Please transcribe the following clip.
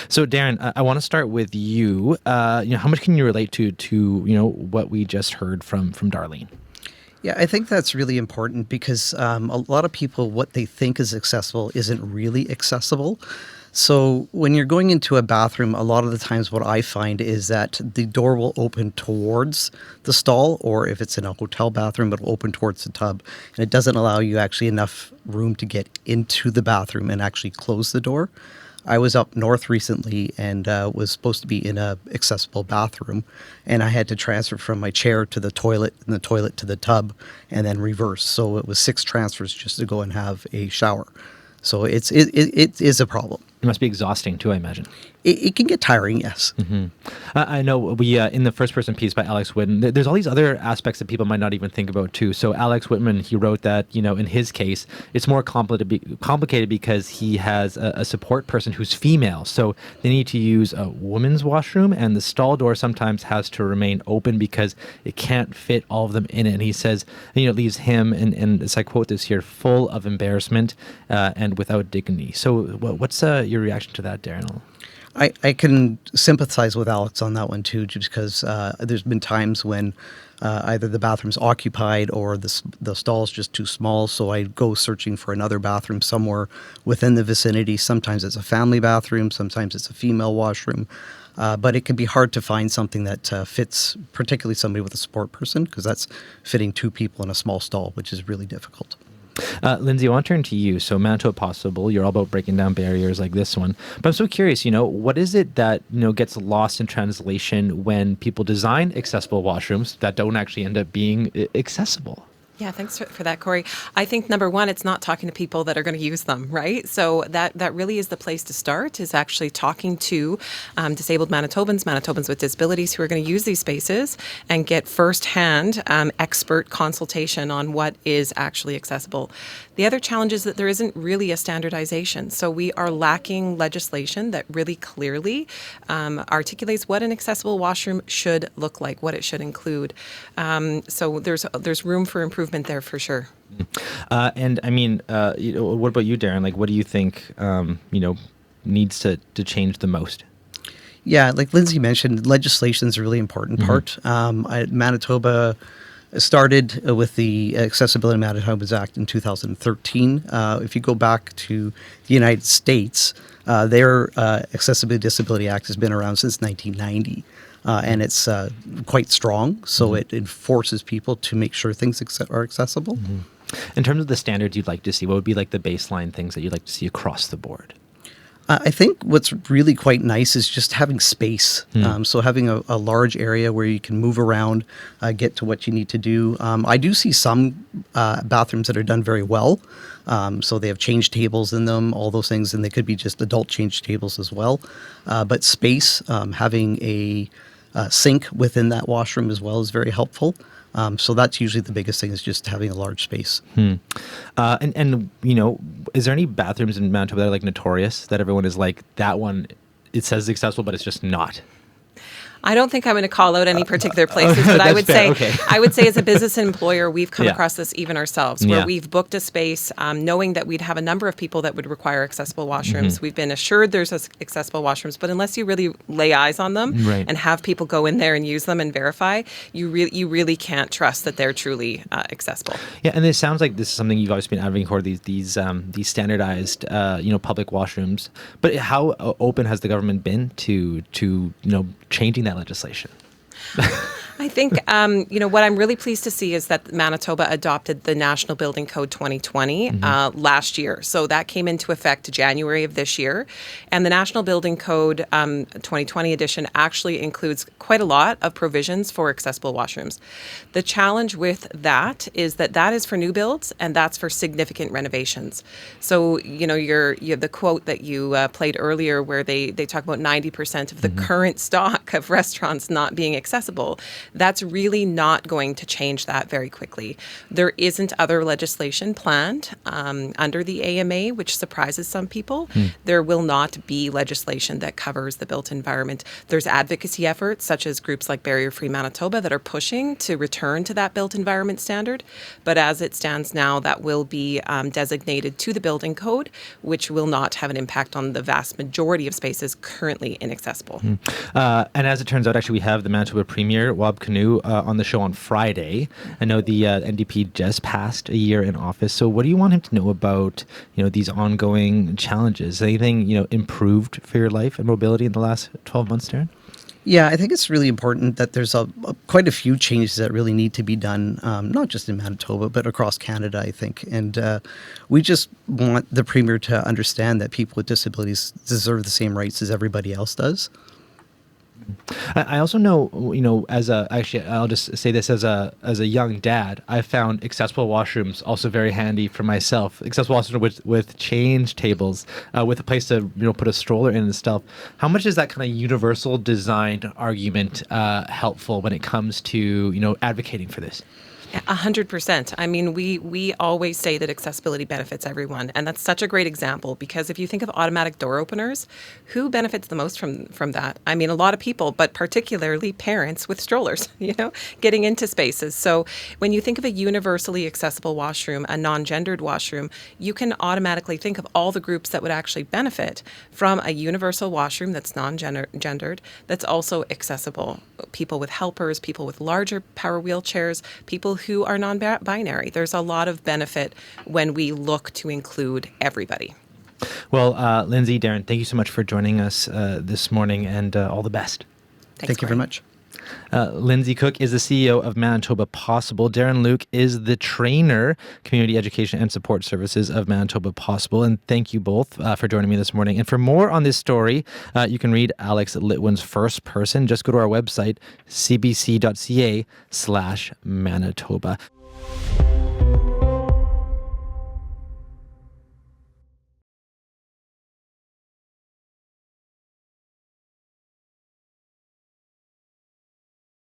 So, Darren, I want to start with you. How much can you relate to what we just heard from Darlene? Yeah, I think that's really important because a lot of people, what they think is accessible isn't really accessible. So when you're going into a bathroom, a lot of the times what I find is that the door will open towards the stall, or if it's in a hotel bathroom, it'll open towards the tub. And it doesn't allow you actually enough room to get into the bathroom and actually close the door. I was up north recently and was supposed to be in a accessible bathroom, and I had to transfer from my chair to the toilet and the toilet to the tub and then reverse. So it was 6 transfers just to go and have a shower. So it is a problem. It must be exhausting too, I imagine. It can get tiring, yes. Mm-hmm. I know we in the first person piece by Alex Lytwyn, there's all these other aspects that people might not even think about too. So Alex Lytwyn, he wrote that, in his case, it's more complicated because he has a support person who's female. So they need to use a woman's washroom, and the stall door sometimes has to remain open because it can't fit all of them in it. And he says, it leaves him, and as I quote this here, full of embarrassment and without dignity. So what's your reaction to that, Darren? I can sympathize with Alex on that one too, just because there's been times when either the bathroom's occupied or the stall's just too small, so I go searching for another bathroom somewhere within the vicinity. Sometimes it's a family bathroom, sometimes it's a female washroom, but it can be hard to find something that fits, particularly somebody with a support person, because that's fitting 2 people in a small stall, which is really difficult. Lindsay, I want to turn to you. So Manitoba Possible, you're all about breaking down barriers like this one. But I'm so curious, what is it that, gets lost in translation when people design accessible washrooms that don't actually end up being accessible? Yeah, thanks for that, Corey. I think number one, it's not talking to people that are going to use them, right? So that really is the place to start, is actually talking to disabled Manitobans with disabilities who are going to use these spaces and get firsthand expert consultation on what is actually accessible. The other challenge is that there isn't really a standardization. So we are lacking legislation that really clearly articulates what an accessible washroom should look like, what it should include. So there's room for improvement there for sure. And I mean, what about you, Darren? Like, what do you think, needs to change the most? Yeah, like Lindsay mentioned, legislation is a really important part. Manitoba started with the Accessibility Manitobans Act in 2013. If you go back to the United States, their Accessibility Disability Act has been around since 1990. And it's quite strong, so it forces people to make sure things are accessible. In terms of the standards you'd like to see, what would be like the baseline things that you'd like to see across the board? I think what's really quite nice is just having space. So having a large area where you can move around, get to what you need to do. I do see some bathrooms that are done very well. So they have change tables in them, all those things, and they could be just adult change tables as well. But space, having a sink within that washroom as well is very helpful. So that's usually the biggest thing, is just having a large space. And is there any bathrooms in Manitoba that are like notorious that everyone is like, that one, it says accessible, but it's just not? I don't think I'm going to call out any particular places, but I would say, I would say as a business and employer, we've come across this even ourselves, where we've booked a space knowing that we'd have a number of people that would require accessible washrooms. We've been assured there's accessible washrooms, but unless you really lay eyes on them and have people go in there and use them and verify, you really can't trust that they're truly accessible. Yeah, and it sounds like this is something you've always been advocating for, these standardized public washrooms. But how open has the government been to changing that legislation? I think, what I'm really pleased to see is that Manitoba adopted the National Building Code 2020 last year. So that came into effect January of this year. And the National Building Code 2020 edition actually includes quite a lot of provisions for accessible washrooms. The challenge with that is that is for new builds, and that's for significant renovations. So, you have the quote that you played earlier, where they talk about 90% of the current stock of restaurants not being accessible. That's really not going to change that very quickly. There isn't other legislation planned under the AMA, which surprises some people. There will not be legislation that covers the built environment. There's advocacy efforts such as groups like Barrier Free Manitoba that are pushing to return to that built environment standard. But as it stands now, that will be designated to the building code, which will not have an impact on the vast majority of spaces currently inaccessible. And as it turns out, actually, we have the Manitoba Premier, Wab Kinew, on the show on Friday. I know the NDP just passed a year in office. So what do you want him to know about, these ongoing challenges? Anything, improved for your life and mobility in the last 12 months, Darren? Yeah, I think it's really important that there's quite a few changes that really need to be done, not just in Manitoba, but across Canada, I think. And we just want the Premier to understand that people with disabilities deserve the same rights as everybody else does. I also know, actually, I'll just say this as a young dad, I found accessible washrooms also very handy for myself. Accessible washrooms with change tables, with a place to put a stroller in and stuff. How much is that kind of universal design argument helpful when it comes to advocating for this? 100%. I mean, we always say that accessibility benefits everyone, and that's such a great example because if you think of automatic door openers, who benefits the most from that? I mean, a lot of people, but particularly parents with strollers, getting into spaces. So when you think of a universally accessible washroom, a non-gendered washroom, you can automatically think of all the groups that would actually benefit from a universal washroom that's non-gendered, that's also accessible. People with helpers, people with larger power wheelchairs, people who are non-binary. There's a lot of benefit when we look to include everybody. Well, Lindsay, Darren, thank you so much for joining us this morning, and all the best. Thank you very much. Lindsay Cook is the CEO of Manitoba Possible. Darren Luke is the trainer, Community Education and Support Services of Manitoba Possible. And thank you both for joining me this morning. And for more on this story, you can read Alex Lytwyn's first person. Just go to our website, cbc.ca/Manitoba.